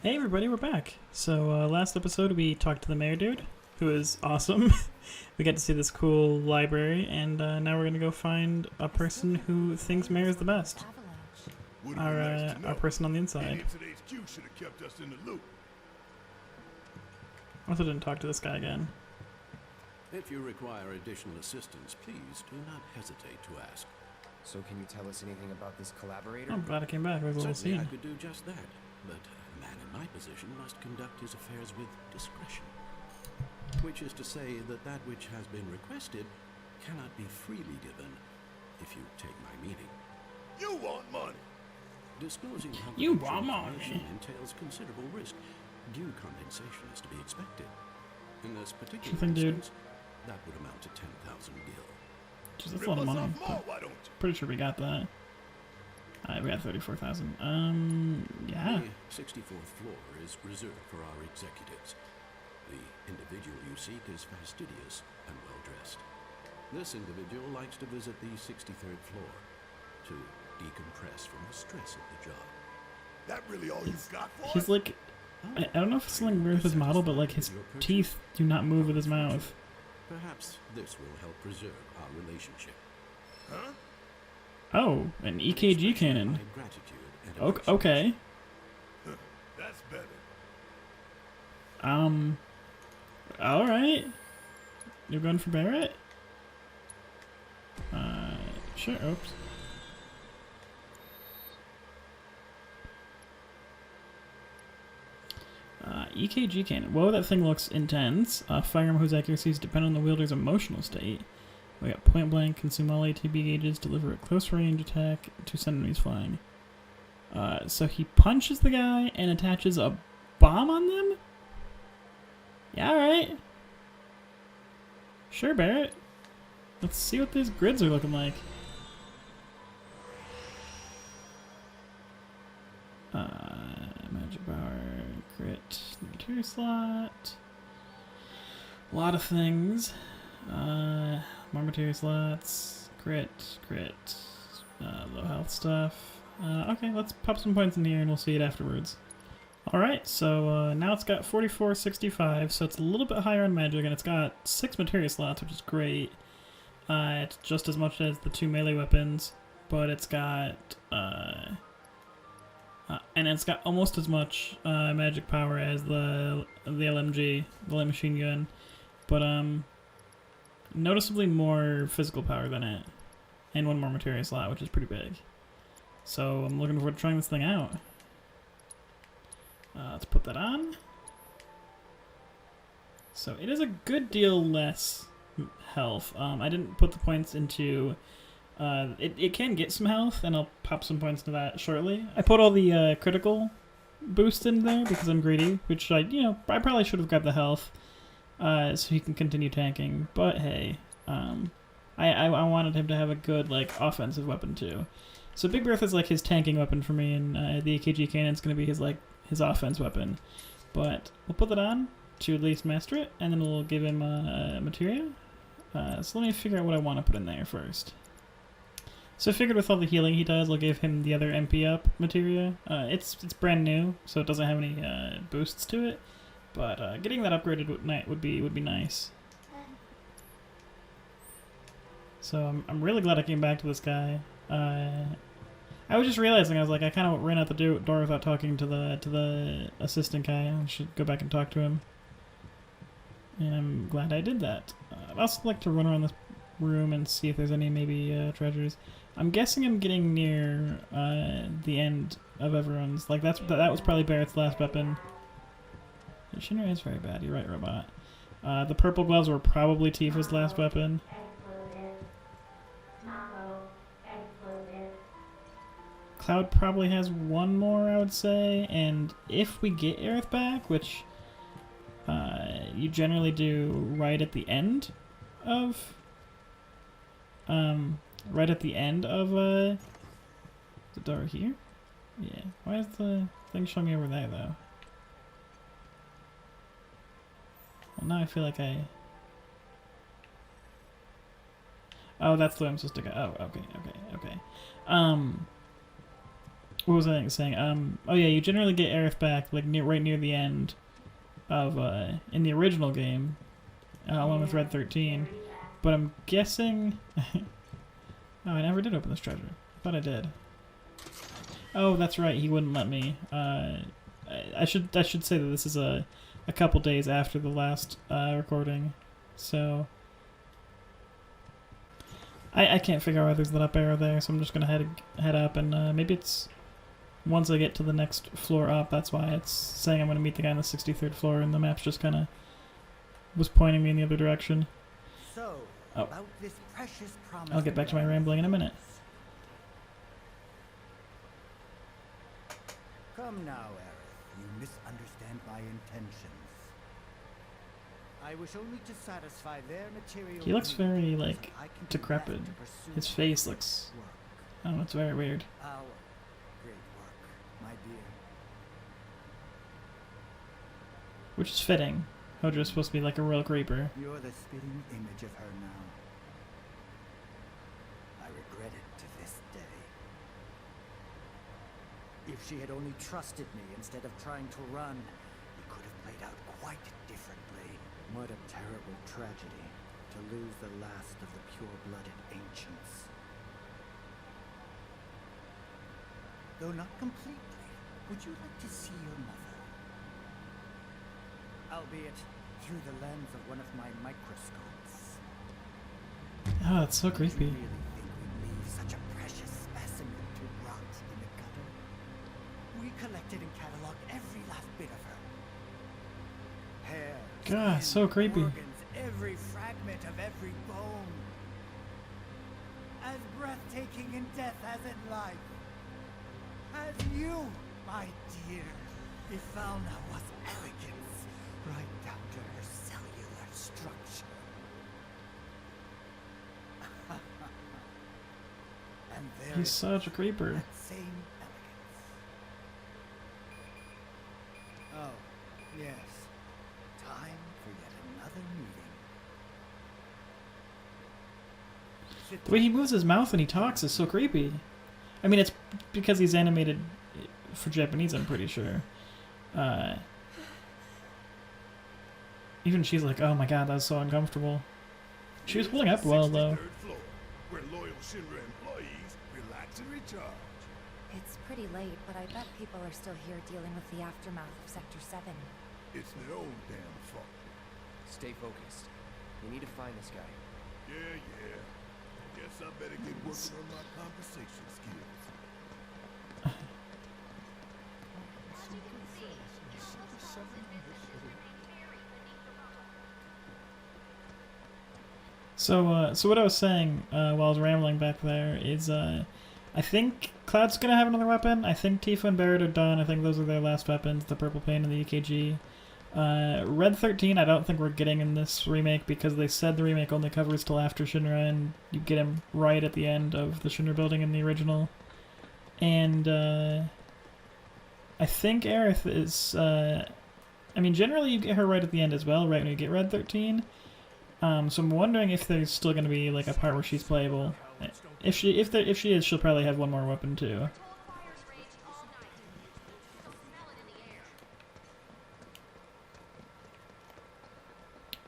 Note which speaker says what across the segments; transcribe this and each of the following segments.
Speaker 1: Hey everybody, we're back. So last episode we talked to the mayor dude, who is awesome. We got to see this cool library, and now we're gonna go find a person who thinks mayor is the best. Our person on the inside. Also didn't talk to this guy again.
Speaker 2: If you require additional assistance, please do not hesitate to ask.
Speaker 3: So can you tell us anything about this collaborator?
Speaker 1: Oh, I'm glad I came back. It was a little
Speaker 2: Certainly
Speaker 1: scene.
Speaker 2: I could do just that, but a man in my position must conduct his affairs with discretion. Which is to say that that which has been requested cannot be freely given, if you take my meaning.
Speaker 4: You want money?
Speaker 2: Disclosing
Speaker 1: You
Speaker 2: confidential
Speaker 1: want
Speaker 2: information
Speaker 1: money?
Speaker 2: entails considerable risk. Due compensation is to be expected. In this particular
Speaker 1: Sure thing, dude.
Speaker 2: instance, that would amount to 10,000 gil.
Speaker 1: Jeez, that's a lot of money.
Speaker 4: Why don't you?
Speaker 1: Pretty sure we got that. We got 34,000. Yeah.
Speaker 2: The 64th floor is reserved for our executives. The individual you seek is fastidious and well-dressed. This individual likes to visit the 63rd floor to decompress from the stress of the job.
Speaker 4: That really all you got for
Speaker 1: He's
Speaker 4: us?
Speaker 1: like, I don't know if it's something weird with his model, but like his teeth do not move with his mouth.
Speaker 2: Perhaps this will help preserve our relationship.
Speaker 4: Huh?
Speaker 1: Oh, an EKG cannon.
Speaker 2: My gratitude and
Speaker 1: Okay.
Speaker 4: That's better.
Speaker 1: Alright. You're going for Barrett? Sure, oops. EKG cannon. Whoa, that thing looks intense. Firearm whose accuracies depend on the wielder's emotional state. We got point blank, consume all ATB gauges, deliver a close range attack to send enemies flying. So he punches the guy and attaches a bomb on them? Yeah, alright. Sure, Barrett. Let's see what these grids are looking like. Magic power, crit, material slot. A lot of things. More material slots, crit, low health stuff. Okay, let's pop some points in here and we'll see it afterwards. Alright, so now it's got 4465, so it's a little bit higher on magic, and it's got 6 materia slots, which is great. It's just as much as the 2 melee weapons, but it's got and it's got almost as much magic power as the LMG, the light machine gun, but noticeably more physical power than it, and 1 more materia slot, which is pretty big. So I'm looking forward to trying this thing out. Let's put that on. So it is a good deal less health. I didn't put the points into... it can get some health, and I'll pop some points into that shortly. I put all the critical boost in there because I'm greedy, which I probably should have grabbed the health so he can continue tanking. But hey, I wanted him to have a good offensive weapon too. So Big Bertha is like his tanking weapon for me, and the AKG cannon's gonna be his offense weapon. But we'll put that on to at least master it, and then we'll give him materia. So let me figure out what I want to put in there first. So I figured with all the healing he does, I'll give him the other MP up materia. It's brand new, so it doesn't have any boosts to it. But getting that upgraded would be nice. So I'm really glad I came back to this guy. I was just realizing, I was like, I kind of ran out the door without talking to the assistant guy. I should go back and talk to him. And I'm glad I did that. I'd also like to run around this room and see if there's any maybe treasures. I'm guessing I'm getting near the end of everyone's. That was probably Barrett's last weapon. Shinra is very bad. You're right, Robot. The purple gloves were probably Tifa's last weapon. Cloud probably has 1 more, I would say, and if we get Aerith back, which you generally do right at the end of the door here? Yeah. Why is the thing showing me over there, though? Well, now I feel like Oh, that's the way I'm supposed to go. Oh, okay. what was I saying? Oh yeah, you generally get Aerith back like right near the end of in the original game, along with Red 13. But I'm guessing. Oh, I never did open this treasure. I thought I did. Oh, that's right. He wouldn't let me. I should say that this is a couple days after the last recording, so I can't figure out why there's that up arrow there. So I'm just gonna head up, and maybe it's once I get to the next floor up. That's why it's saying I'm gonna meet the guy on the 63rd floor, and the map's just kind of was pointing me in the other direction.
Speaker 5: So,
Speaker 1: Oh.
Speaker 5: about this precious promise
Speaker 1: I'll get back to my rambling in a minute.
Speaker 5: Come now, Aerith. You misunderstand my intentions. I wish only to satisfy their material
Speaker 1: He looks
Speaker 5: needs
Speaker 1: very,
Speaker 5: so
Speaker 1: like,
Speaker 5: that I can do
Speaker 1: decrepit.
Speaker 5: that to pursue
Speaker 1: His face looks,
Speaker 5: work.
Speaker 1: I don't know, it's very weird.
Speaker 5: Our great work, my dear.
Speaker 1: Which is fitting. Hojo's supposed to be like a real creeper.
Speaker 5: You're the spitting image of her now. I regret it to this day. If she had only trusted me instead of trying to run, it could have played out quite differently. What a terrible tragedy to lose the last of the pure-blooded ancients. Though not completely, would you like to see your mother? Albeit through the lens of one of my microscopes.
Speaker 1: Oh, that's so
Speaker 5: Do
Speaker 1: creepy.
Speaker 5: you really think we'd leave such a precious specimen to rot in the gutter? We collected and cataloged every last bit of her. Hair,
Speaker 1: God,
Speaker 5: skin,
Speaker 1: so creepy.
Speaker 5: organs, every fragment of every bone. As breathtaking in death as in life. As you, my dear, if Falna was elegance, right down to her cellular structure. And there
Speaker 1: He's
Speaker 5: is
Speaker 1: such a creeper.
Speaker 5: that same elegance. Oh, yes. Time for yet another meeting. Sit
Speaker 1: The way he moves his mouth when he talks is so creepy. I mean, it's because he's animated for Japanese, I'm pretty sure. Even she's like, oh my god, that was so uncomfortable. She was holding up well, though.
Speaker 4: 63rd floor, where loyal Shinra employees relax and recharge.
Speaker 6: It's pretty late, but I bet people are still here dealing with the aftermath of Sector 7.
Speaker 4: It's their own damn fault.
Speaker 3: Stay focused. We need to find this guy.
Speaker 4: Yeah. Guess I better get working on my conversation skills.
Speaker 1: So what I was saying while I was rambling back there is, I think Cloud's gonna have another weapon. I think Tifa and Barret are done. I think those are their last weapons, the Purple Pain and the EKG. Red 13 I don't think we're getting in this remake because they said the remake only covers till after Shinra, and you get him right at the end of the Shinra building in the original. And I think Aerith is, I mean, generally you get her right at the end as well, right when you get Red 13. So I'm wondering if there's still going to be like a part where she's playable. If she is, she'll probably have one more weapon too.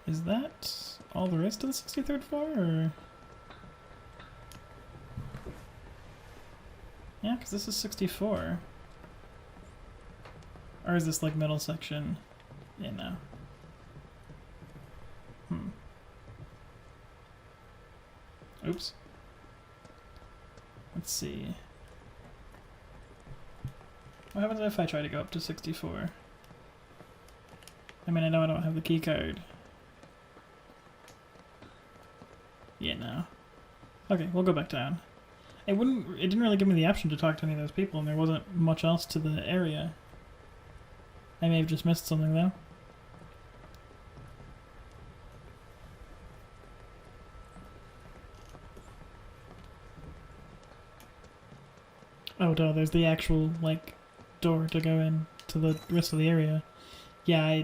Speaker 1: Is that all there is to the 63rd floor, or? Yeah, because this is 64. Or is this like middle section? Yeah, no. Oops. Let's see. What happens if I try to go up to 64? I mean, I know I don't have the key card. Yeah, no. Okay, we'll go back down. It didn't really give me the option to talk to any of those people, and there wasn't much else to the area. I may have just missed something, though. Oh, no, there's the actual, like, door to go in to the rest of the area. Yeah,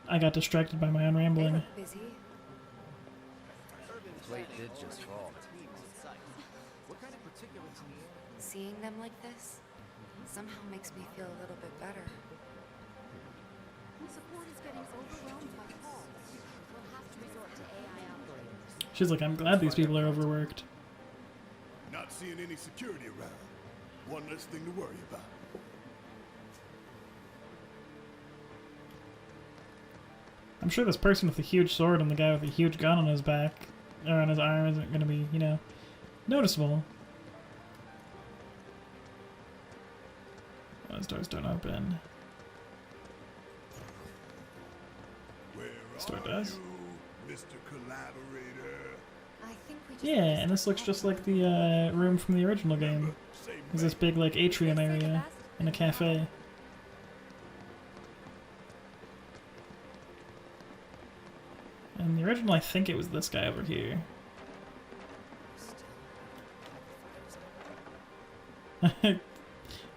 Speaker 1: I got distracted by my own
Speaker 6: They
Speaker 1: rambling.
Speaker 6: look busy.
Speaker 3: Plate did just fall.
Speaker 6: seeing them like this somehow makes me feel a little bit better.
Speaker 7: Support is getting overwhelmed by calls. We'll have to resort to AI operators.
Speaker 1: She's like, I'm glad these people are overworked.
Speaker 4: Not seeing any security around. One less thing to worry about.
Speaker 1: I'm sure this person with the huge sword and the guy with the huge gun on his back or on his arm isn't going to be, you know, noticeable. Oh, those doors don't open.
Speaker 4: Where
Speaker 1: This door
Speaker 4: are
Speaker 1: does.
Speaker 4: you, Mr. Collaborator?
Speaker 6: I think we just
Speaker 1: Yeah, and this looks just like the room from the original game.
Speaker 4: Same
Speaker 1: There's this big, like, atrium area in a cafe. And the original, I think it was this guy over here.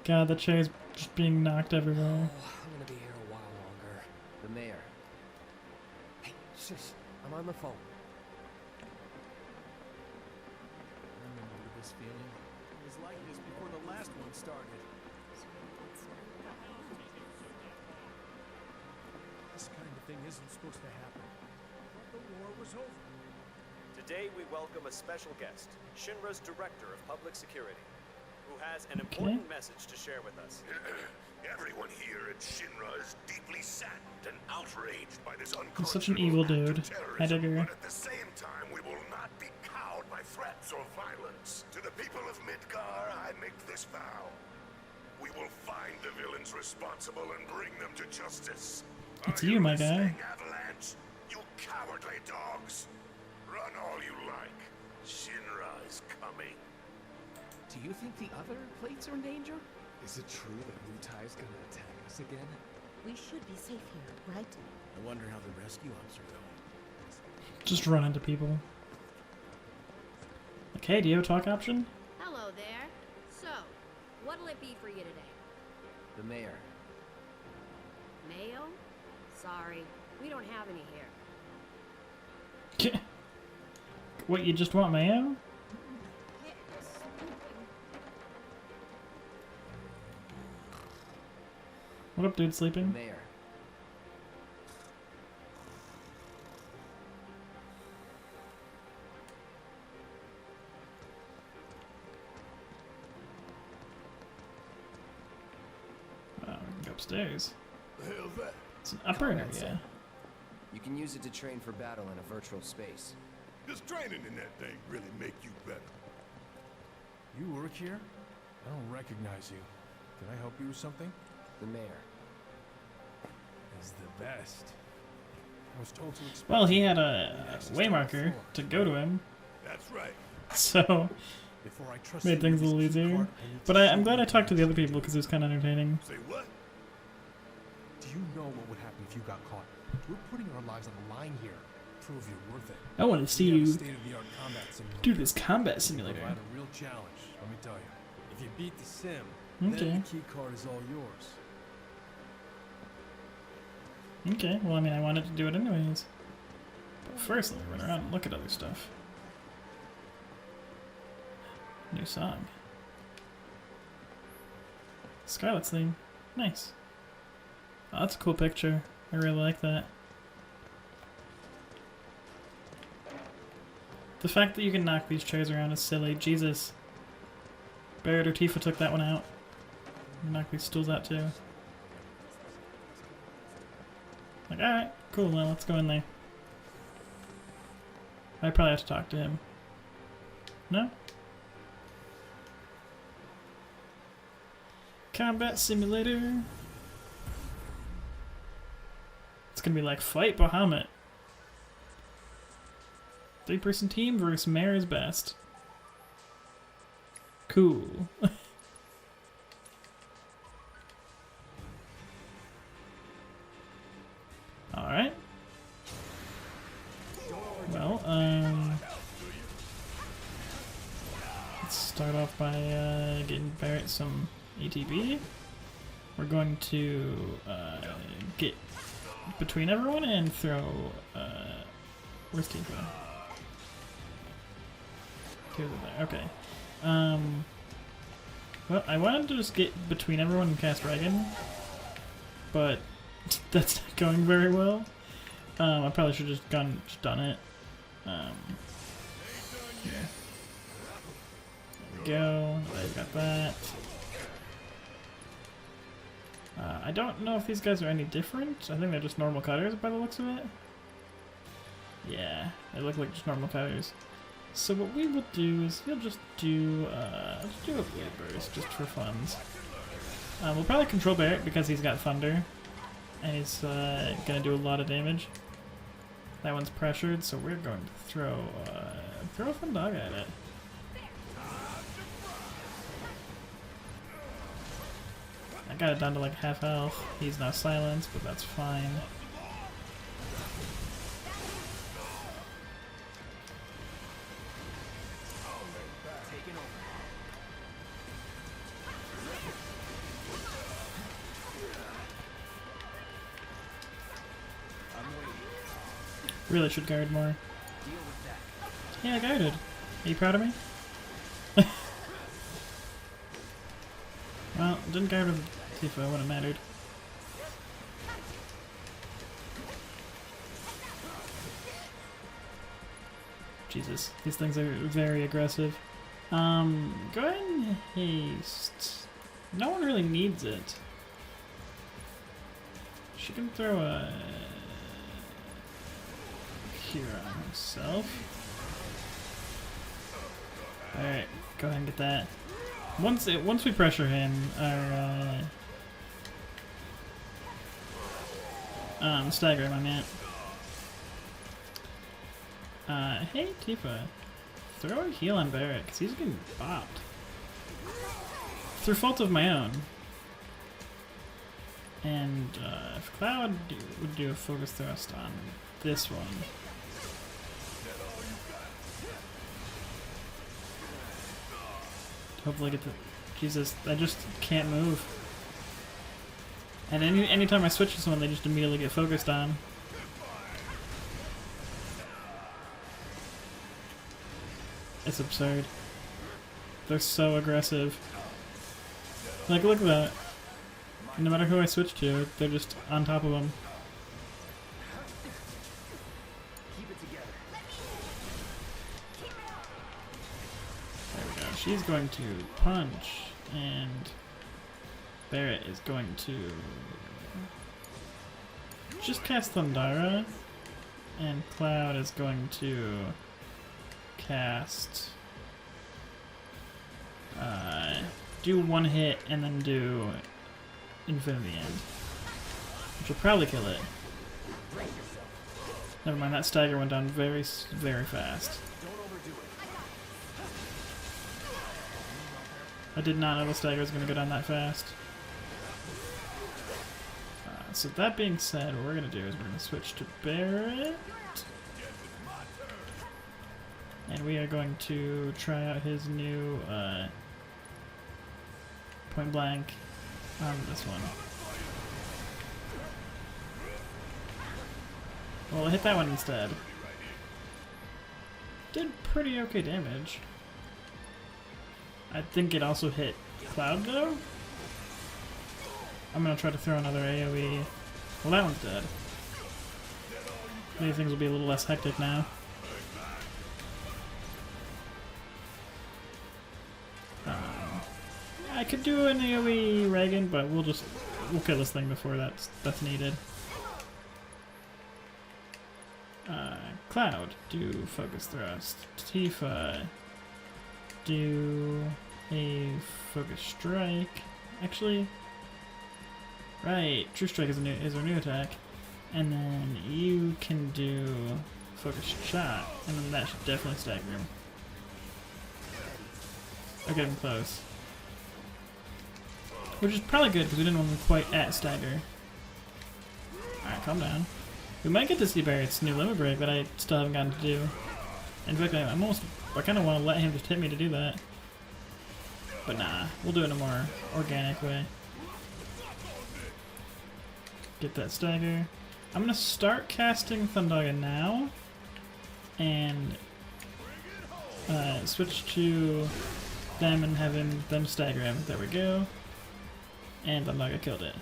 Speaker 1: God, the chair's just being knocked everywhere.
Speaker 3: I'm gonna be here a while longer. The mayor. Hey, shush. I'm on the phone.
Speaker 8: I remember this feeling. It was like this before the last one started. This kind of thing isn't supposed to happen. But the war was over.
Speaker 9: Today we welcome a special guest, Shinra's Director of Public Security, who has an important message to share with us.
Speaker 4: Everyone here at Shinra is deeply saddened and outraged by this
Speaker 1: He's such an evil dude. Heidegger.
Speaker 4: But at the same time, we will not be cowed by threats or violence. To the people of Midgar, I make this vow. We will find the villains responsible and bring them to justice.
Speaker 1: It's
Speaker 4: Are
Speaker 1: you, my
Speaker 4: listening,
Speaker 1: guy.
Speaker 4: Avalanche? You cowardly dogs! Run all you like. Shinra is coming.
Speaker 8: Do you think the other plates are in danger? Is it true that Mutai's gonna attack us again?
Speaker 7: We should be safe here, right?
Speaker 8: I wonder how the rescue ops are going.
Speaker 1: Just run into people. Okay, do you have a talk option?
Speaker 7: Hello there. So, what'll it be for you today?
Speaker 3: The mayor.
Speaker 7: Mayo? Sorry, we don't have any here.
Speaker 1: What, you just want mayo? What up, dude,
Speaker 3: The
Speaker 1: sleeping?
Speaker 3: mayor.
Speaker 1: Oh, we can go upstairs.
Speaker 4: The hell's that?
Speaker 1: It's an upper
Speaker 3: Combat
Speaker 1: area.
Speaker 3: center. You can use it to train for battle in a virtual space.
Speaker 4: Does training in that thing really make you better?
Speaker 8: You work here? I don't recognize you. Can I help you with something?
Speaker 3: The mayor.
Speaker 8: Is the best. I was told to expect
Speaker 1: Well, he
Speaker 8: you.
Speaker 1: had a
Speaker 8: Access to
Speaker 1: waymarker
Speaker 8: the floor.
Speaker 1: to go to him,
Speaker 4: That's right.
Speaker 1: so
Speaker 8: Before I trust
Speaker 1: made
Speaker 8: you
Speaker 1: things a
Speaker 8: with
Speaker 1: little
Speaker 8: this key
Speaker 1: easier.
Speaker 8: card, I need
Speaker 1: But
Speaker 8: to
Speaker 1: I'm
Speaker 8: see
Speaker 1: glad I
Speaker 8: what
Speaker 1: talked to the other
Speaker 8: happens.
Speaker 1: people because it was kind of entertaining.
Speaker 4: Say what?
Speaker 8: Do you know what would happen if you got caught? We're putting our lives on the line here. Prove you're worth it.
Speaker 1: I want to see
Speaker 8: We have a
Speaker 1: you
Speaker 8: state-of-the-art combat simulator.
Speaker 1: do this combat
Speaker 8: Provide
Speaker 1: simulator.
Speaker 8: a real challenge, let me tell you. If you beat the sim,
Speaker 1: Okay.
Speaker 8: then the key card is all yours.
Speaker 1: Okay, well, I mean, I wanted to do it anyways. But first, let me run around and look at other stuff. New song. Scarlet's theme. Nice. Oh, that's a cool picture. I really like that. The fact that you can knock these chairs around is silly. Jesus. Barrett or Tifa took that one out. Knock these stools out too. Like, alright, cool, well, let's go in there. I probably have to talk to him. No? Combat simulator. It's gonna be like Fight Bahamut. 3-person team versus Mayor's Best. Cool. Alright. Well, let's start off by getting Barrett some ATB. We're going to get between everyone and throw. Where's Tifa? Tifa's there. Okay. Well, I wanted to just get between everyone and cast Reagan, but that's not going very well. I probably should have just done it. Yeah. There we go. I got that. I don't know if these guys are any different. I think they're just normal cutters by the looks of it. Yeah, they look like just normal cutters. So what we will do is we'll just do a blade burst just for funs. We'll probably control Barrett because he's got thunder, and he's gonna do a lot of damage. That one's pressured, so we're going to throw a fun dog at it. I got it down to like half health. He's now silenced, but that's fine. Really should guard more. Yeah, I guarded. Are you proud of me? Well, didn't guard with Tifa, it wouldn't have mattered. Jesus, these things are very aggressive. Go ahead and haste. No one really needs it. She can throw a cure on herself. Alright, go ahead and get that. Once we pressure him, our stagger, I meant. Hey Tifa, throw a heal on Barrett because he's getting bopped through fault of my own. And if Cloud would do a focus thrust on this one. Hopefully get the... Jesus, I just can't move. And anytime I switch to someone, they just immediately get focused on. It's absurd. They're so aggressive. Like, look at that. No matter who I switch to, they're just on top of them. She's going to punch, and Barrett is going to just cast Thundara, and Cloud is going to cast do one hit and then do Infinity End, which will probably kill it. Never mind, that stagger went down very, very fast. I did not know the stagger was going to go down that fast. So that being said, what we're going to do is we're going to switch to Barrett. And we are going to try out his new point blank on this one. Well, I hit that one instead. Did pretty okay damage. I think it also hit Cloud though. I'm gonna try to throw another AoE. Well, that one's dead. Maybe things will be a little less hectic now. I could do an AoE Reagan, but we'll kill this thing before that's needed. Cloud, do focus thrust. Tifa, do a focus strike. Actually, right, true strike is our new attack, and then you can do focus shot, and then that should definitely stagger him. Or get him close, which is probably good because we didn't want him quite at stagger. All right, calm down. We might get to see Barrett's new limit break that I still haven't gotten to do. In fact, I kind of want to let him just hit me to do that. But nah, we'll do it in a more organic way. Get that stagger. I'm going to start casting Thundaga now. And switch to them and have them stagger him. There we go. And Thundaga killed it.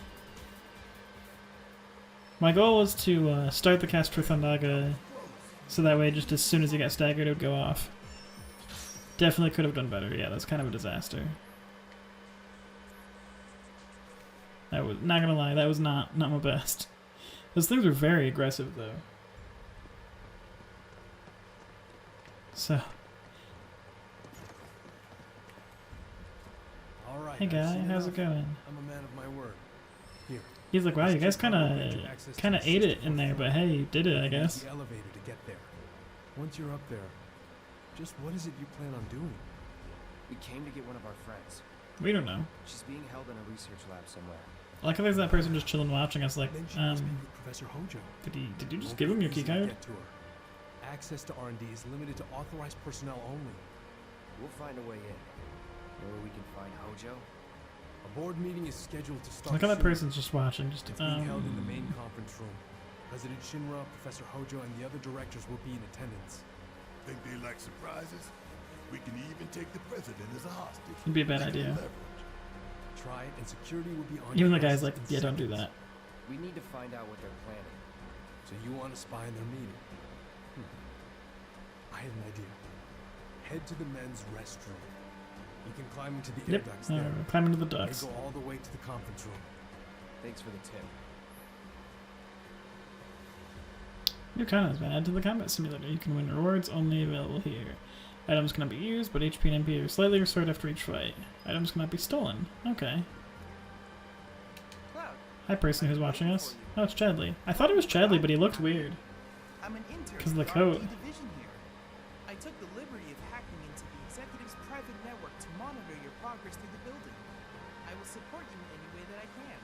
Speaker 1: My goal was to start the cast for Thundaga so that way just as soon as he got staggered it would go off. Definitely could have done better. Yeah, that's kind of a disaster. That was, not gonna lie, that was not my best. Those things were very aggressive though. So.
Speaker 8: All right,
Speaker 1: Hey guy, how's it going?
Speaker 8: I'm a man of my word. Here.
Speaker 1: He's like, wow, you guys kind of ate it in there, but hey, you did it, I guess.
Speaker 8: The elevator to get there. Once you're up there, just what is it you plan on doing?
Speaker 3: We came to get one of our friends.
Speaker 1: We don't know.
Speaker 3: She's being held in a research lab somewhere.
Speaker 1: I like how there's that person just chilling watching us like,
Speaker 8: Then she must be with Professor Hojo.
Speaker 1: did you just
Speaker 8: Won't
Speaker 1: give
Speaker 8: be
Speaker 1: him your
Speaker 8: easy to
Speaker 1: keycard?
Speaker 8: get to her. Access to R&D is limited to authorized personnel only.
Speaker 3: We'll find a way in. Or we can find Hojo.
Speaker 8: A board meeting is scheduled to start
Speaker 1: Look how that
Speaker 8: soon.
Speaker 1: person's just watching. Just
Speaker 8: It's being held in the main conference room. President Shinra, Professor Hojo, and the other directors will be in attendance.
Speaker 4: Think they like surprises? We can even take the president as a hostage.
Speaker 1: It'd be a bad idea.
Speaker 8: Leverage. Try it, and security will be on
Speaker 1: Even
Speaker 8: your
Speaker 1: the guy's
Speaker 8: ass
Speaker 1: like,
Speaker 8: in
Speaker 1: yeah, don't do
Speaker 8: seconds.
Speaker 1: that.
Speaker 3: We need to find out what they're planning.
Speaker 8: So you want to spy in their meeting? I have an idea. Head to the men's restroom. You can climb into the air
Speaker 1: Yep,
Speaker 8: ducts there.
Speaker 1: climb into the
Speaker 8: They
Speaker 1: ducts.
Speaker 8: go all the way to the conference room.
Speaker 3: Thanks for the tip.
Speaker 1: New content has been added to the combat simulator. You can win rewards only available here. Items cannot be used, but HP and MP are slightly restored after each fight. Items cannot be stolen. Okay.
Speaker 5: Cloud,
Speaker 1: Hi, person who's watching us. Oh, it's Chadley. I thought it was Chadley, but he looked weird.
Speaker 5: I'm an intern
Speaker 1: 'Cause of the
Speaker 5: in
Speaker 1: coat.
Speaker 5: R&D division here. I took the liberty of hacking into the executive's private network to monitor your progress through the building. I will support you in any way that I can.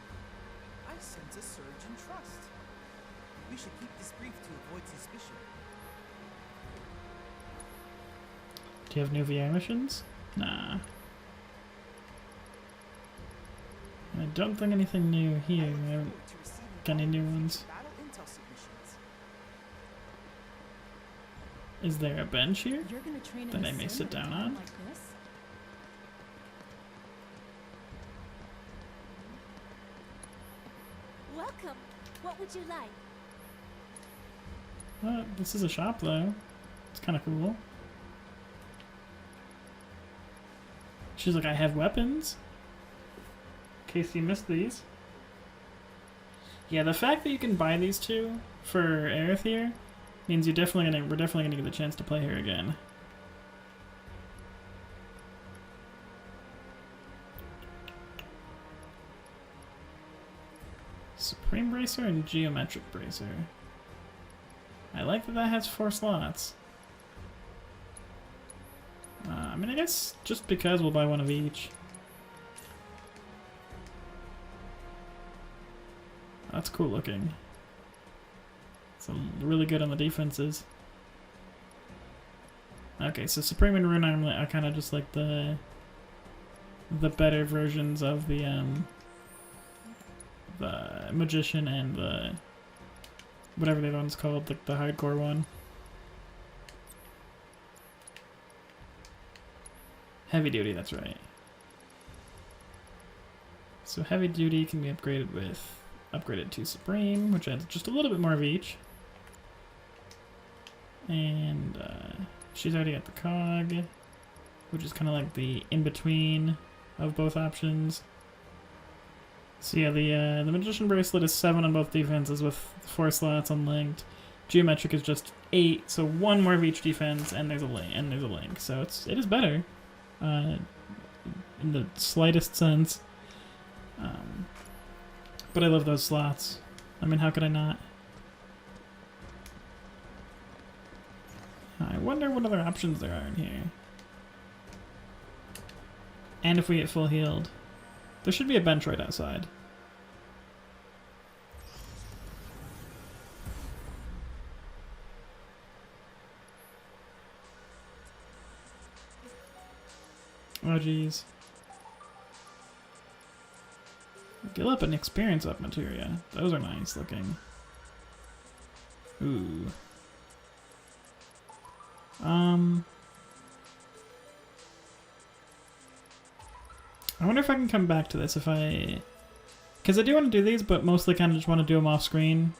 Speaker 5: I sense a surge in trust. We should keep this brief to avoid suspicion.
Speaker 1: Do you have new VR missions? Nah. I don't think anything new here. I haven't
Speaker 5: To receiving
Speaker 1: got any new
Speaker 5: all
Speaker 1: ones.
Speaker 5: battle intel submissions.
Speaker 1: Is there a bench here
Speaker 7: You're gonna train
Speaker 1: that
Speaker 7: in
Speaker 1: I
Speaker 7: a
Speaker 1: may
Speaker 7: sim
Speaker 1: sit
Speaker 7: at a
Speaker 1: down
Speaker 7: time
Speaker 1: on?
Speaker 7: like this?
Speaker 10: Welcome. What would you like?
Speaker 1: This is a shop though. It's kind of cool. She's like, I have weapons. In case you missed these. Yeah, the fact that you can buy these two for Aerith here means we're definitely gonna get the chance to play her again. Supreme Bracer and Geometric Bracer. I like that that has 4 slots. I mean, I guess just because we'll buy one of each. That's cool looking. It's really good on the defenses. Okay, so Supreme and Rune Arm are kind of just like the better versions of the Magician and the whatever the other one's called, the hardcore one. Heavy duty, that's right. So heavy duty can be upgraded to Supreme, which adds just a little bit more of each. And she's already got the cog, which is kind of like the in-between of both options. So yeah, the Magician Bracelet is 7 on both defenses with 4 slots unlinked. Geometric is just 8, so 1 more of each defense, and there's a link. So it is better, in the slightest sense. But I love those slots. I mean, how could I not? I wonder what other options there are in here. And if we get full healed. There should be a bench right outside. Oh geez. Skill up and experience up materia. Those are nice looking. Ooh. I wonder if I can come back to this if I... Because I do want to do these, but mostly kind of just want to do them off screen.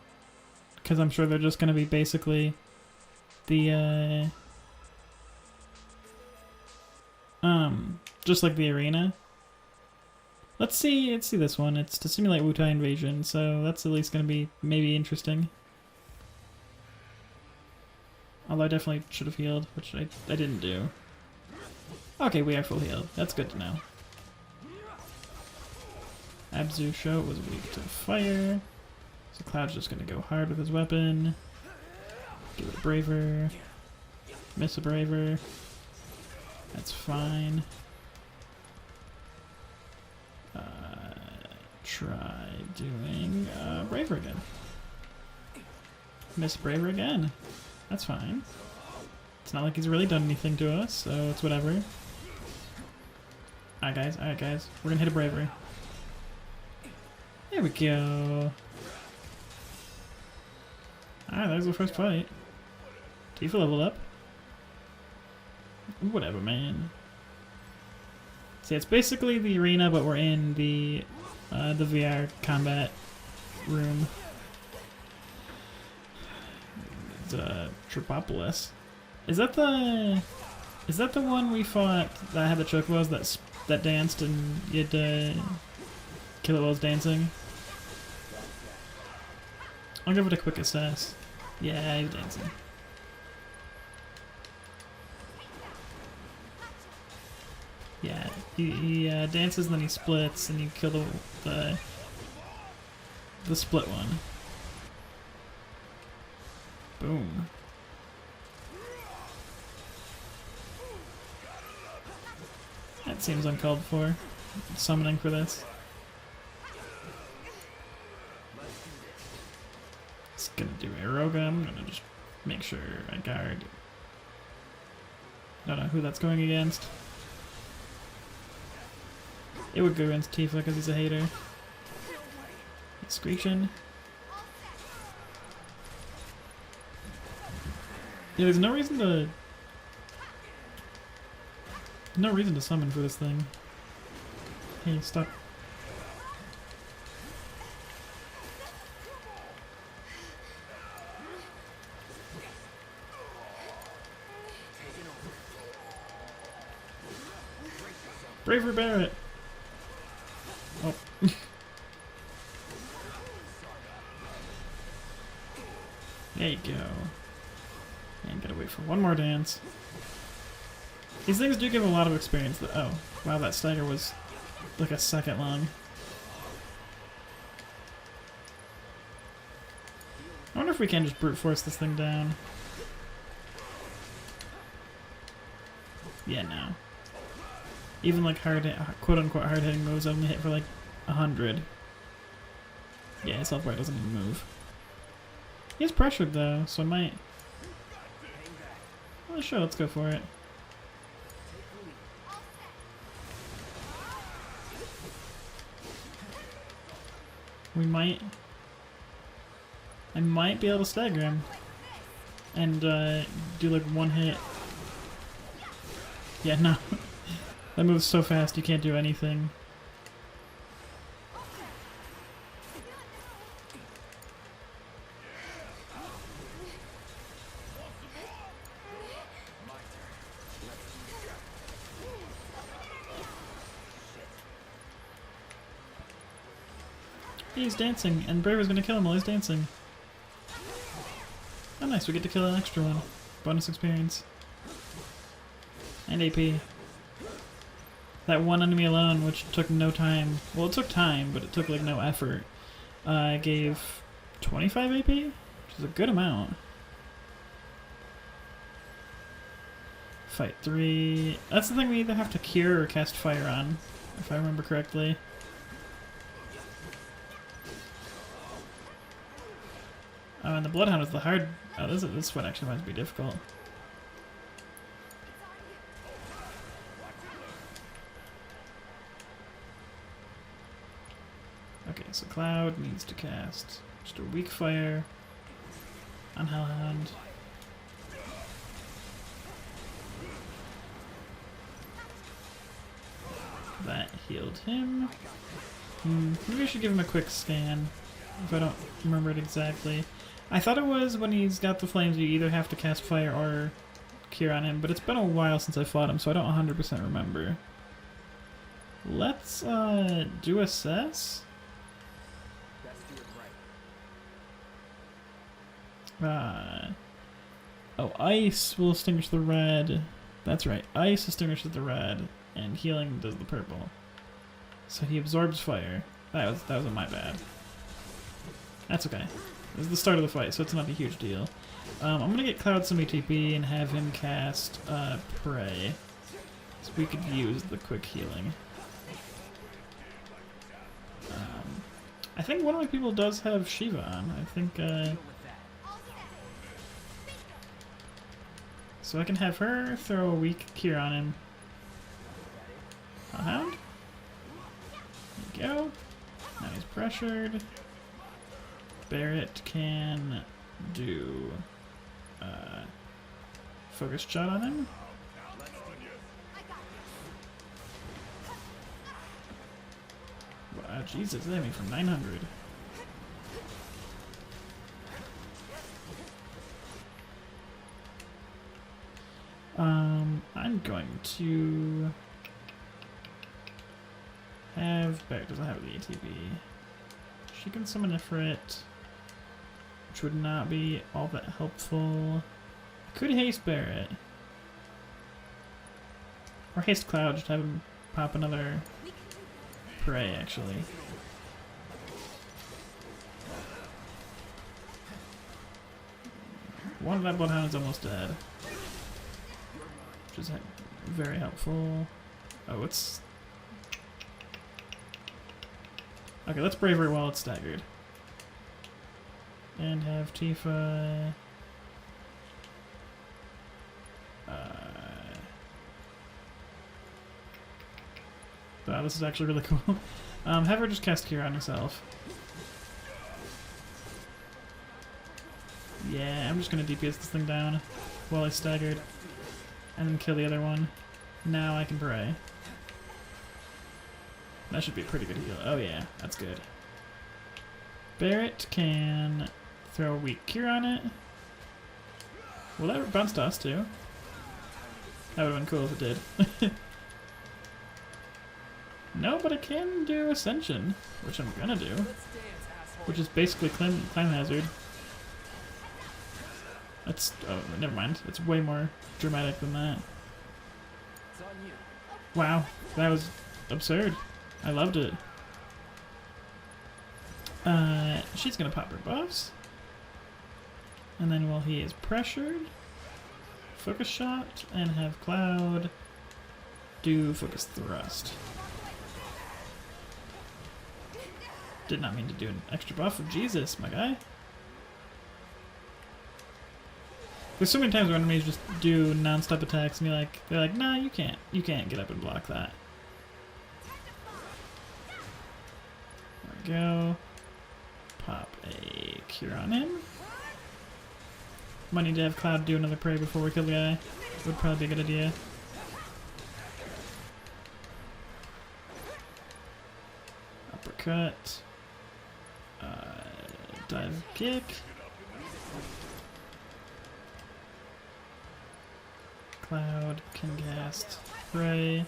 Speaker 1: Because I'm sure they're just going to be basically the, just like the arena. Let's see this one. It's to simulate Wutai invasion, so that's at least going to be maybe interesting. Although I definitely should have healed, which I didn't do. Okay, we are full healed. That's good to know. Abzu Show was weak to fire. So Cloud's just gonna go hard with his weapon. Give it a Braver. Miss a Braver. That's fine. Try doing Braver again. Miss Braver again. That's fine. It's not like he's really done anything to us, so it's whatever. Alright guys, we're gonna hit a Bravery. There we go. Alright, there's the first fight. Tifa leveled up. Whatever, man. See, it's basically the arena, but we're in the VR combat room. The Tripopolis. Is that the one we fought that had the chocobos that danced and you had to kill it while it was dancing? I'll give it a quick assess. Yeah, he's dancing. Yeah, he dances and then he splits and you kill the split one. Boom. That seems uncalled for. Summoning for this. It's gonna do Aeroga. I'm gonna just make sure I guard. Don't know who that's going against. It would go against Tifa because he's a hater. Screeching. Yeah, there's no reason to summon for this thing. Hey, stop. Braver Barrett. Oh. There you go. And gotta wait for one more dance. These things do give a lot of experience. Oh, wow, that stagger was like a second long. I wonder if we can just brute force this thing down. Yeah, no. Even like quote-unquote hard-hitting moves only hit for like 100. Yeah, his health bar doesn't even move. He is pressured though, so I might... Well, sure, let's go for it. We might... I might be able to stagger him. And do like one hit. Yeah, no. That moves so fast you can't do anything. He's dancing, and Braver's gonna kill him while he's dancing. Oh nice, we get to kill an extra one. Bonus experience. And AP. That one enemy alone, which took no time. Well, it took time, but it took like no effort. Gave 25 AP, which is a good amount. Fight 3. That's the thing we either have to cure or cast fire on, if I remember correctly. Oh, and the Bloodhound is the hard... Oh, this one actually might be difficult. Okay, so Cloud needs to cast just a weak fire on Hellhound. That Healed him. Maybe I should give him a quick scan, if I don't remember it exactly. I thought it was when he's got the flames, you either have to cast fire or cure on him, but it's been a while since I fought him, so I don't 100% remember. Let's do assess. Oh, ice will extinguish the red. That's right, ice extinguishes the red, and healing does the purple. So he absorbs fire. That wasn't my bad. That's okay. This is the start of the fight, so it's not a huge deal. I'm gonna get Cloud some ATP and have him cast Prey, so we could use the quick healing. I think one of my people does have Shiva on. I think, so I can have her throw a weak cure on him. A hound? There we go. Now he's pressured. Barrett can do focus shot on him. Wow, Jesus, that hit me from 900. I'm going to have Barrett doesn't have the ATB. She can summon Ifrit, which would not be all that helpful. I could haste Barrett. Or haste Cloud, just have him pop another Prey, actually. One of that Bloodhound is almost dead. Which is very helpful. Oh, it's... Okay, let's Bravery while it's staggered. And have Tifa... Wow, this is actually really cool. Have her just cast Cure on herself. Yeah, I'm just gonna DPS this thing down while I staggered. And then kill the other one. Now I can pray. That should be a pretty good heal. Oh yeah, that's good. Barrett can throw a weak cure on it. Well, that bounced us too. That would have been cool if it did. No, but it can do Ascension, which I'm gonna do. Which is basically Climb Hazard. That's... oh, never mind. It's way more dramatic than that. Wow, that was absurd. I loved it. She's gonna pop her buffs. And then while he is pressured, Focus Shot, and have Cloud do Focus Thrust. Did not mean to do an extra buff. Jesus, my guy. There's so many times where enemies just do non-stop attacks and they're like, nah, you can't get up and block that. There we go. Pop a cure on him. Might need to have Cloud do another prey before we kill the guy. Would probably be a good idea. Uppercut. Dive kick. Cloud can cast Prey.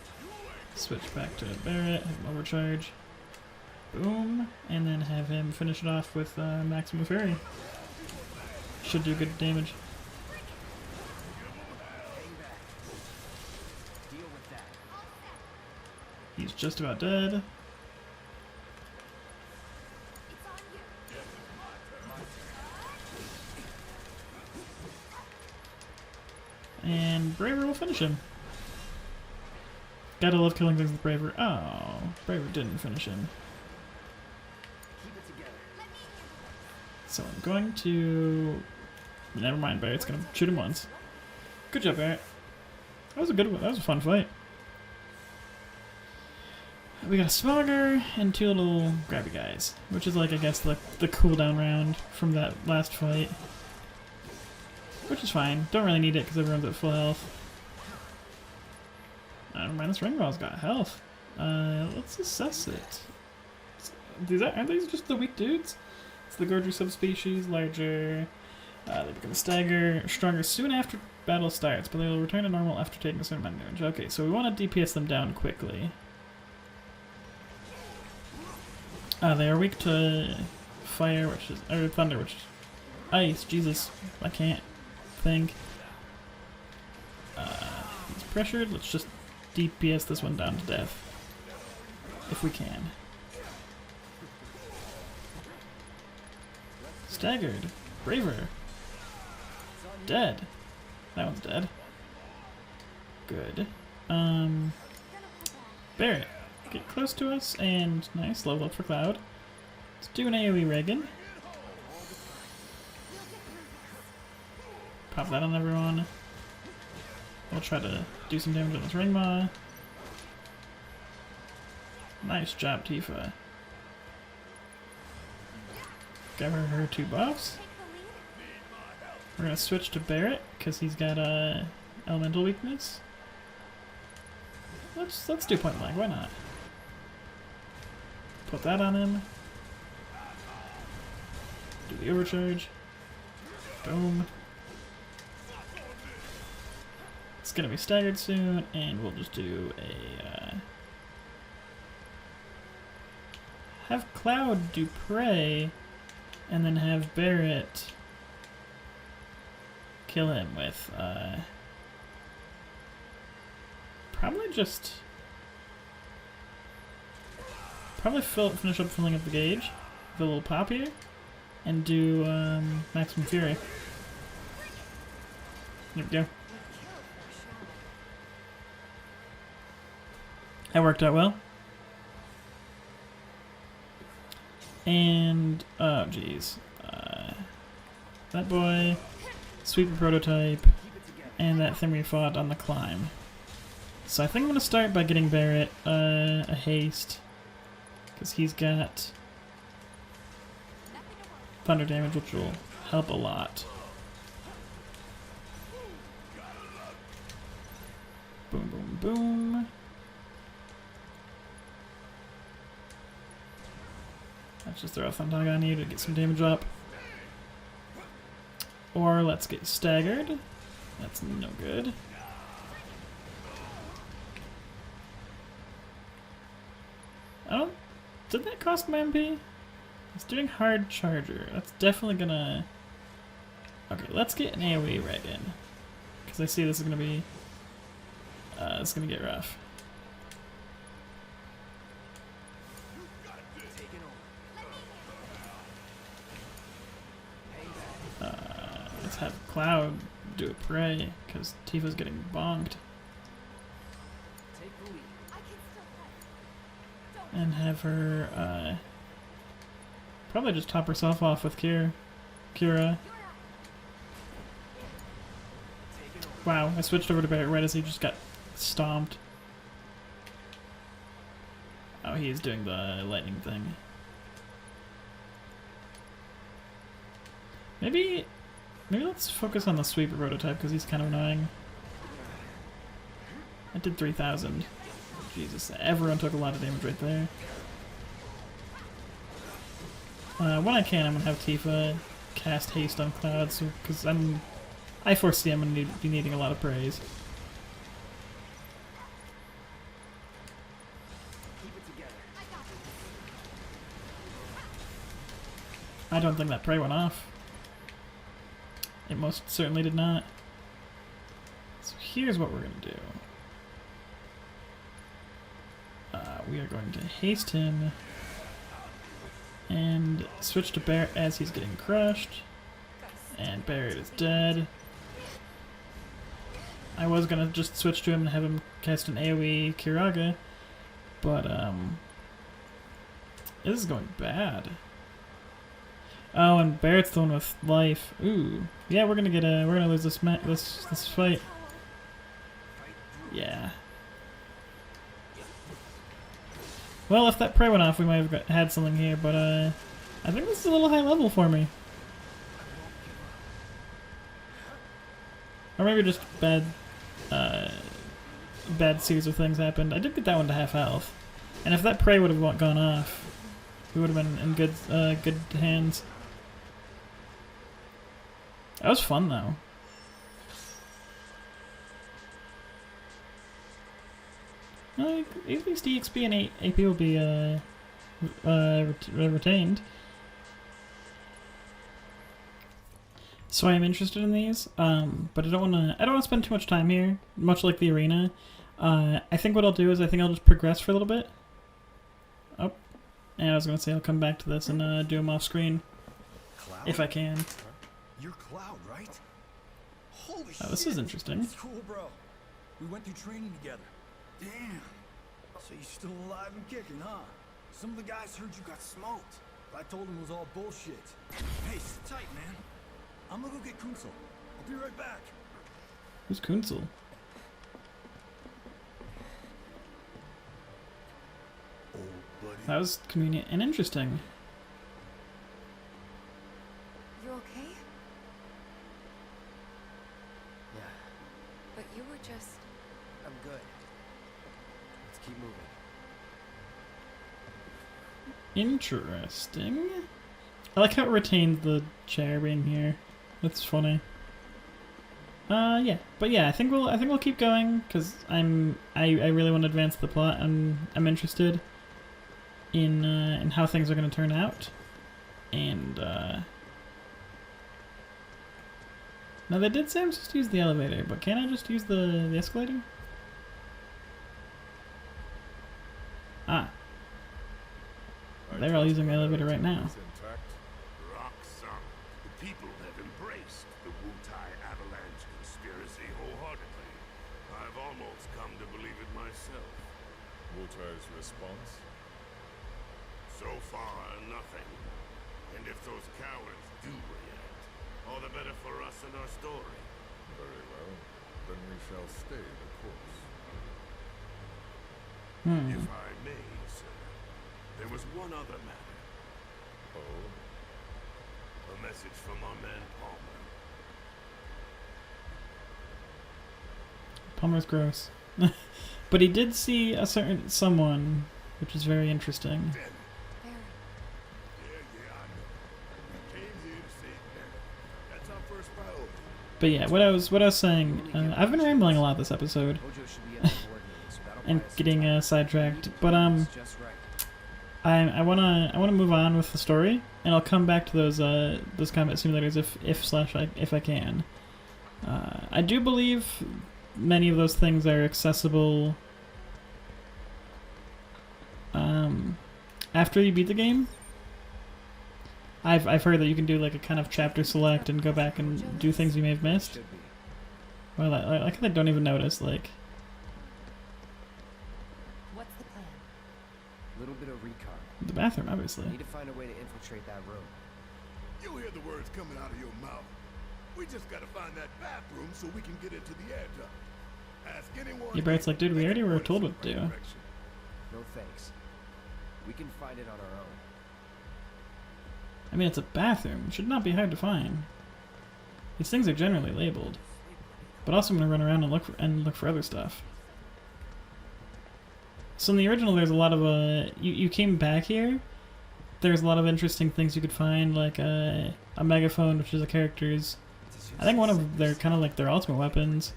Speaker 1: Switch back to Barrett, have him overcharge. Boom. And then have him finish it off with Maximum Fury. Should do good damage. He's just about dead. And Braver will finish him. Gotta love killing things with Braver. Oh, Braver didn't finish him. So I'm going to... Never mind, Barrett's gonna shoot him once. Good job, Barrett. That was a good one. That was a fun fight. We got a Smogger and two little grabby guys, which is like, I guess, the cooldown round from that last fight. Which is fine. Don't really need it because everyone's at full health. Never mind, this Ringwall's got health. Let's assess it. Aren't these just the weak dudes? It's the Gordry subspecies, larger. They become stagger, stronger soon after battle starts, but they will return to normal after taking a certain amount of damage. Okay, so we want to DPS them down quickly. They are weak to fire, or thunder, which is ice. Jesus, I can't think. He's pressured. Let's just DPS this one down to death, if we can. Staggered, braver, dead. That one's dead. Good. Barret, get close to us, and nice, level up for Cloud. Let's do an AoE Reagan. Pop that on everyone. We'll try to do some damage on this Ring Maw. Nice job, Tifa. Give her 2 buffs. We're gonna switch to Barret because he's got a elemental weakness. Let's do point blank. Why not? Put that on him. Do the overcharge. Boom. It's gonna be staggered soon, and we'll just do a have Cloud do Prey, and then have Barret kill him with probably finish up filling up the gauge with a little pop here, and do Maximum Fury. There we go. That worked out well. And oh geez, that boy, Sweeper Prototype, and that thing we fought on the climb. So I think I'm gonna start by getting Barret a haste, because he's got thunder damage, which will help a lot. Boom, boom, boom. Let's just throw a Thundog on you to get some damage up. Or let's get staggered. That's no good. Did that cost my MP? It's doing hard charger. That's definitely gonna... Okay, let's get an AoE Reagan. Because I see this is gonna be... it's gonna get rough. Let's have Cloud do a Prey, because Tifa's getting bonked. And have her, probably just top herself off with Kira. Wow, I switched over to Barret right as he just got stomped. Oh, he is doing the lightning thing. Maybe let's focus on the Sweeper Prototype, because he's kind of annoying. I did 3,000. Jesus, everyone took a lot of damage right there. When I can, I'm gonna have Tifa cast haste on Cloud, so because I foresee I'm gonna be needing a lot of praise. I don't think that prey went off. It most certainly did not. So here's what we're gonna do. We are going to haste him and switch to Barret as he's getting crushed. And Barret is dead. I was gonna just switch to him and have him cast an AoE Kiraga, but this is going bad. Oh, and Barret's the one with life. Ooh, yeah, we're gonna lose this fight. Yeah. Well, if that prey went off, we might have had something here, but I think this is a little high level for me. Or maybe just bad series of things happened. I did get that one to half health. And if that prey would have gone off, we would have been in good hands. That was fun though. Like, at least EXP and AP will be retained. So I am interested in these, but I don't want to spend too much time here. Much like the arena, I think what I'll do is I think I'll just progress for a little bit. Oh, yeah, I was gonna say I'll come back to this and do them off screen
Speaker 3: Cloud?
Speaker 1: if I can.
Speaker 3: You're Cloud, right? Holy
Speaker 1: Oh, this is interesting.
Speaker 3: It's cool, bro. We went through training together. Damn. So you're still alive and kicking, huh? Some of the guys heard you got smoked. I told them it was all bullshit. Hey, sit tight, man. I'm gonna go get Kunsel. I'll be right back.
Speaker 1: Who's Kunsel? That was convenient and interesting.
Speaker 6: You okay?
Speaker 3: Yeah,
Speaker 6: But you were just...
Speaker 3: I'm good. Let's keep moving.
Speaker 1: Interesting. I like how it retained the chair being here. That's funny. Yeah, but yeah, I think we'll keep going because I really want to advance the plot and I'm interested in how things are going to turn out. And now they did say I'm supposed to use the elevator, but can I just use the escalator? Ah. They're all using the elevator right now.
Speaker 4: Rock solid. The people have embraced the Wu-Tai Avalanche conspiracy wholeheartedly. I've almost come to believe it myself.
Speaker 11: Wu-Tai's response?
Speaker 4: So far, nothing. And if those cowards do react, all the better for us and our story.
Speaker 11: Very well. Then we shall stay the course.
Speaker 4: If I may, sir, there was one other matter.
Speaker 11: Oh?
Speaker 4: A message from our man Palmer.
Speaker 1: Palmer's gross. But he did see a certain someone, which is very interesting.
Speaker 4: Damn it.
Speaker 6: Barry.
Speaker 4: Yeah, I know. Came here to save Barry. That's our first priority.
Speaker 1: But yeah, what I was saying, I've been rambling a lot this episode
Speaker 3: Mojo should be at the coordinating, so that'll
Speaker 1: and
Speaker 3: buy us
Speaker 1: getting
Speaker 3: some time.
Speaker 1: sidetracked. But
Speaker 3: It's just right.
Speaker 1: I wanna move on with the story, and I'll come back to those combat simulators if I can. I do believe many of those things are accessible after you beat the game. I've heard that you can do like a kind of chapter select and go back and do things you may have missed.
Speaker 3: Should be.
Speaker 1: Well, I like how they don't even notice. Like,
Speaker 6: What's the plan?
Speaker 3: Little bit of recon.
Speaker 1: the bathroom, obviously.
Speaker 3: Need to find a way to infiltrate that room.
Speaker 4: You hear the words coming out of your mouth. We just gotta find that bathroom so we can get into the air duct. Ask anyone.
Speaker 1: Yeah, Bright's like, dude, we already were
Speaker 4: anyone
Speaker 1: told
Speaker 4: in
Speaker 1: what
Speaker 4: the
Speaker 1: to
Speaker 4: right
Speaker 1: do.
Speaker 4: direction.
Speaker 3: No thanks. We can find it on our own.
Speaker 1: I mean, it's a bathroom. It should not be hard to find. These things are generally labeled. But also I'm gonna run around and look for other stuff. So in the original, there's a lot of you came back here. There's a lot of interesting things you could find, like a megaphone, which is a character's. I think one of their kind of like their ultimate weapons.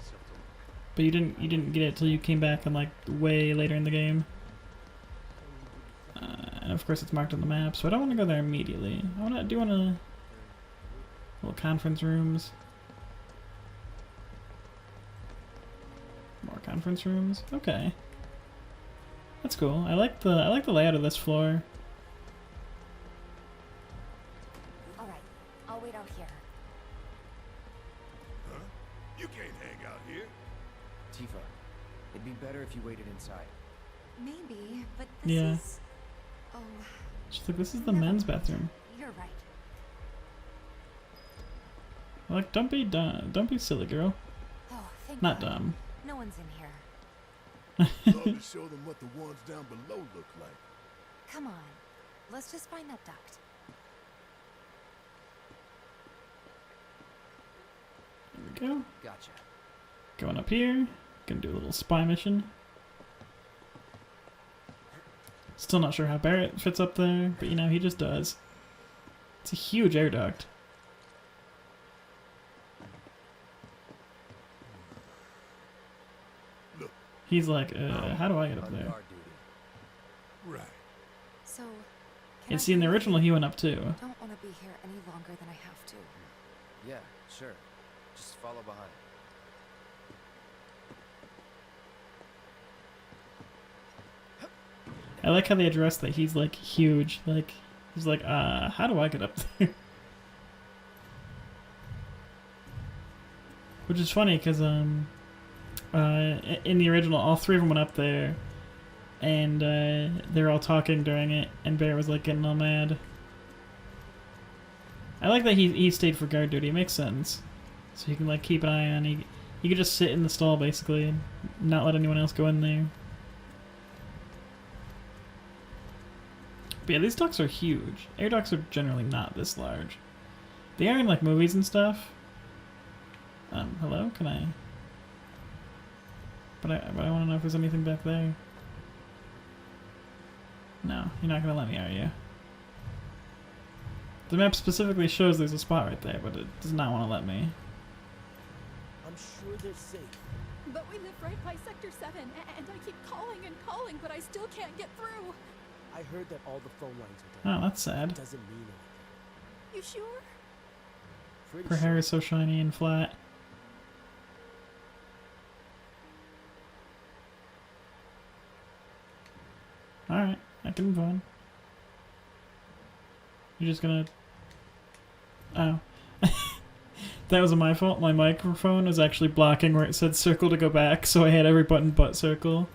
Speaker 1: But you didn't get it till you came back and like way later in the game. And of course it's marked on the map, so I don't want to go there immediately. I do want to little conference rooms. More conference rooms. Okay. That's cool. I like the layout of this floor.
Speaker 6: All right, I'll wait out here.
Speaker 4: Huh? You can't hang out here.
Speaker 3: Tifa, it'd be better if you waited inside.
Speaker 6: Maybe, but this
Speaker 1: Yeah.
Speaker 6: is... Oh,
Speaker 1: She's like, this is the
Speaker 6: never
Speaker 1: men's
Speaker 6: mind.
Speaker 1: bathroom.
Speaker 6: You're right.
Speaker 1: Like, don't be dumb. Don't be silly, girl.
Speaker 6: Oh, thank
Speaker 1: Not
Speaker 6: God.
Speaker 1: dumb.
Speaker 6: No one's in here.
Speaker 4: Love to show them what the ones down below look like.
Speaker 6: Come on, let's just find that duct.
Speaker 1: There we go.
Speaker 3: Gotcha.
Speaker 1: Going up here. Gonna do a little spy mission. Still not sure how Barrett fits up there, but you know, he just does. It's a huge air duct. He's like, how do I get up there?
Speaker 3: Right.
Speaker 6: So,
Speaker 1: And see, in the original, he went up too.
Speaker 6: I don't want to be here any longer than I have to.
Speaker 12: Yeah, sure. Just follow behind.
Speaker 1: I like how they address that he's like huge. Like, he's like, how do I get up there? Which is funny because in the original, all three of them went up there, and they're all talking during it, and Bear was like getting all mad. I like that he stayed for guard duty. It makes sense, so he can like keep an eye on. He could just sit in the stall basically, and not let anyone else go in there. But yeah, these ducts are huge. Air ducts are generally not this large. They are in like movies and stuff. Hello? Can I? But I want to know if there's anything back there. No, you're not gonna let me, are you? The map specifically shows there's a spot right there, but it does not want to let me.
Speaker 13: I'm sure they're safe.
Speaker 10: But we live right by Sector 7, and I keep calling and calling, but I still can't get through.
Speaker 13: I heard that all the phone lines are down.
Speaker 1: Oh, that's sad.
Speaker 13: It doesn't mean anything.
Speaker 10: You sure?
Speaker 13: Pretty
Speaker 1: Her hair is so shiny and flat. Alright, I can move on. You're just gonna... Oh. That was my fault. My microphone was actually blocking where it said circle to go back, so I had every button but circle.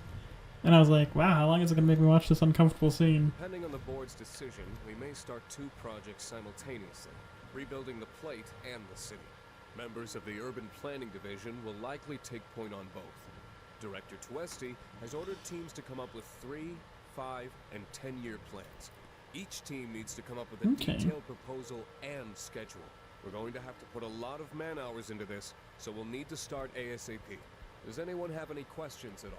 Speaker 1: And I was like, wow, how long is it gonna make me watch this uncomfortable scene?
Speaker 14: Depending on the board's decision, we may start 2 projects simultaneously, rebuilding the plate and the city. Members of the Urban Planning Division will likely take point on both. Director Tuesti has ordered teams to come up with 3, 5, and 10-year plans. Each team needs to come up with a detailed proposal and schedule. We're going to have to put a lot of man-hours into this, so we'll need to start ASAP. Does anyone have any questions at all?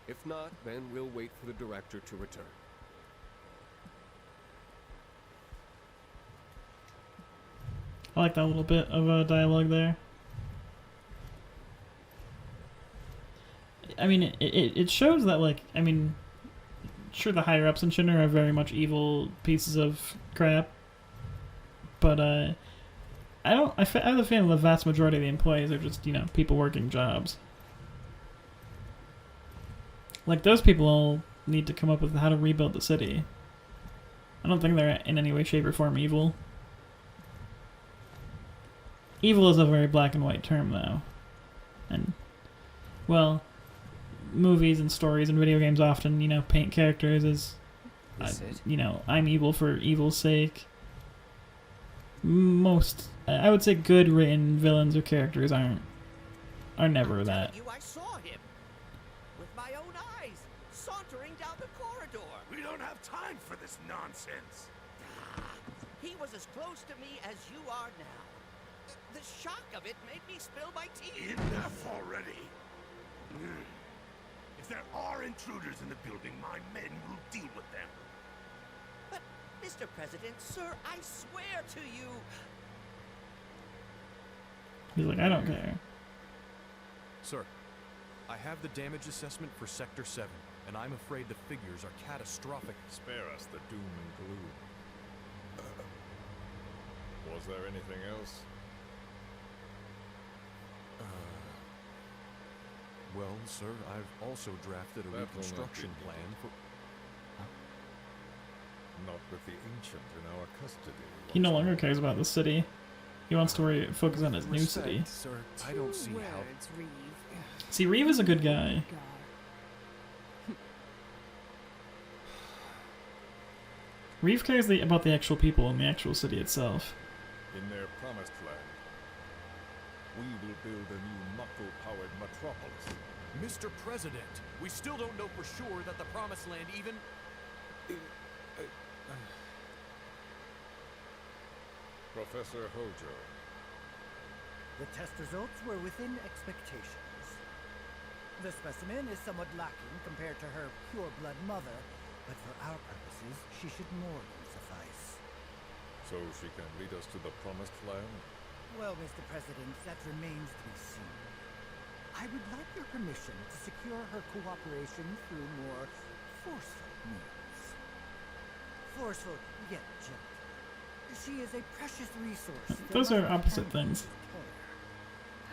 Speaker 14: If not, then we'll wait for the director to return.
Speaker 1: I like that little bit of dialogue there. I mean, it shows that, like, I mean, sure, the higher-ups in Shinra are very much evil pieces of crap, but I have a feeling the vast majority of the employees are just, you know, people working jobs. Like, those people all need to come up with how to rebuild the city. I don't think they're in any way, shape, or form evil. Evil is a very black and white term, though. And, well, movies and stories and video games often, you know, paint characters as, you know, I'm evil for evil's sake. Most, I would say good written villains or characters are never that.
Speaker 15: I saw him with my own eyes, sauntering down the corridor.
Speaker 4: We don't have time for this nonsense.
Speaker 15: He was as close to me as you are now. The shock of it made me spill my tea.
Speaker 4: Enough already. If there are intruders in the building, my men will deal with them.
Speaker 15: But, Mr. President, sir, I swear to you.
Speaker 1: He's like, I don't care.
Speaker 16: Sir, I have the damage assessment for Sector 7, and I'm afraid the figures are catastrophic.
Speaker 11: Spare us the doom and gloom. Was there anything else?
Speaker 16: Well, sir, I've also drafted a
Speaker 11: That will not
Speaker 16: reconstruction
Speaker 11: be
Speaker 16: plan for...
Speaker 11: Not with the ancient in our custody.
Speaker 1: He no longer cares about the city. He wants to focus on his new city.
Speaker 16: Sir, I don't see how...
Speaker 1: See, Reeve is a good guy. Reeve cares about the actual people in the actual city itself.
Speaker 11: In their promised land, we will build a new Mako-powered metropolis.
Speaker 16: Mr. President, we still don't know for sure that the Promised Land even...
Speaker 11: Professor Hojo.
Speaker 5: The test results were within expectations. The specimen is somewhat lacking compared to her pure-blood mother, but for our purposes, she should more than suffice.
Speaker 11: So she can lead us to the promised land?
Speaker 5: Well, Mr. President, that remains to be seen. I would like your permission to secure her cooperation through more forceful means. Forceful, yet gentle. She is a precious resource.
Speaker 1: Those are opposite things.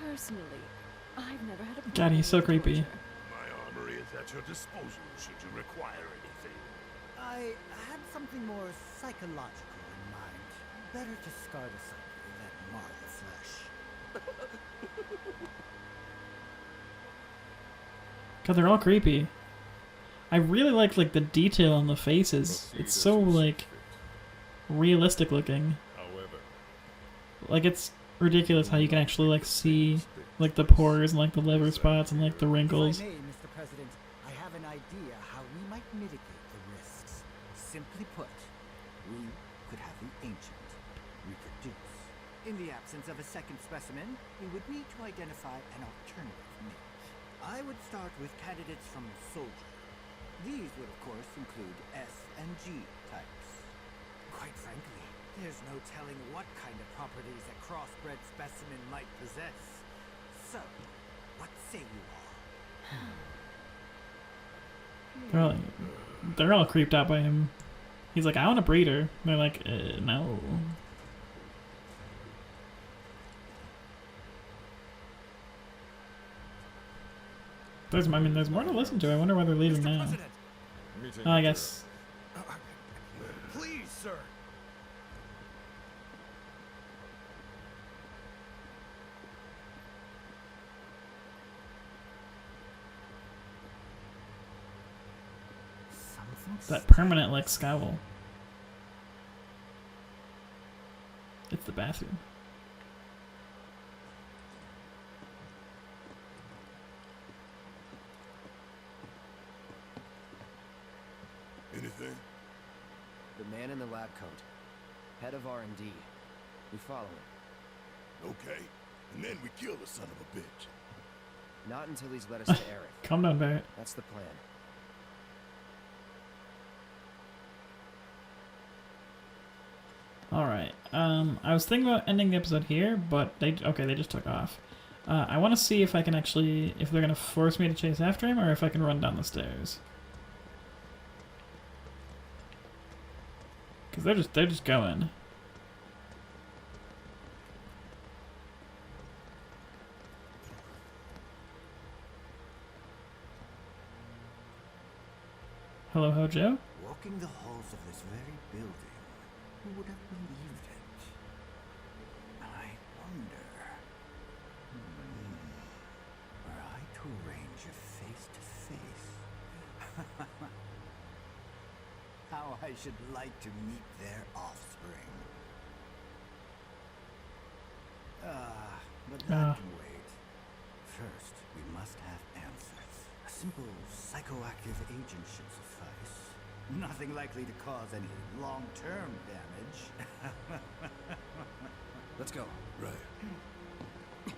Speaker 10: Personally, I've never had a
Speaker 1: God, he's so creepy.
Speaker 4: My armory is at your disposal should you require anything.
Speaker 5: I had something more psychological in mind. Better to scar the psyche than mar the flesh.
Speaker 1: God, they're all creepy. I really like the detail on the faces. It's so like realistic looking.
Speaker 11: However,
Speaker 1: like it's ridiculous how you can actually like see like the pores and like the liver spots and like the wrinkles.
Speaker 5: If I may, Mr. President, I have an idea how we might mitigate the risks. Simply put, we could have the ancient reproduce. In the absence of a second specimen, we would need to identify an alternative mate. I would start with candidates from Soldier. These would of course include S and G types. Quite frankly, there's no telling what kind of properties a crossbred specimen might possess. So, what say you all?
Speaker 1: They're all creeped out by him. He's like, I want a breeder. They're like, no. There's more to listen to. I wonder why they're leaving now. Oh, I guess.
Speaker 3: Please, sir.
Speaker 1: That permanent like scowl. It's the bathroom.
Speaker 4: Anything?
Speaker 12: The man in the lab coat. Head of R&D. We follow him.
Speaker 4: Okay. And then we kill the son of a bitch.
Speaker 12: Not until he's led us to Eric.
Speaker 1: Calm down, Barrett.
Speaker 12: That's the plan.
Speaker 1: Alright, I was thinking about ending the episode here, but they just took off. I want to see if I can actually, if they're going to force me to chase after him, or if I can run down the stairs. Because they're just going. Hello, Hojo?
Speaker 5: Walking the halls of this very building, who would have believed it? I wonder. Were I to arrange a face-to-face? How I should like to meet their offspring. But that can wait. First, we must have answers. A simple psychoactive agent should suffice. Nothing likely to cause any long-term damage.
Speaker 12: Let's go.
Speaker 4: Right.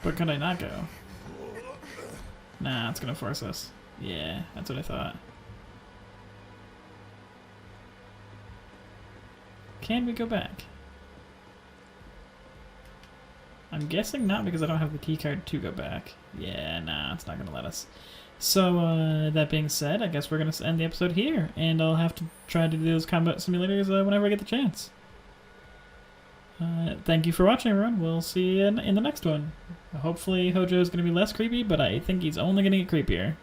Speaker 1: But can I not go? Nah, it's gonna force us. Yeah, that's what I thought. Can we go back? I'm guessing not because I don't have the keycard to go back. Yeah, nah, it's not gonna let us. So, that being said, I guess we're gonna end the episode here, and I'll have to try to do those combat simulators whenever I get the chance. Thank you for watching, everyone. We'll see you in the next one. Hopefully Hojo's gonna be less creepy, but I think he's only gonna get creepier.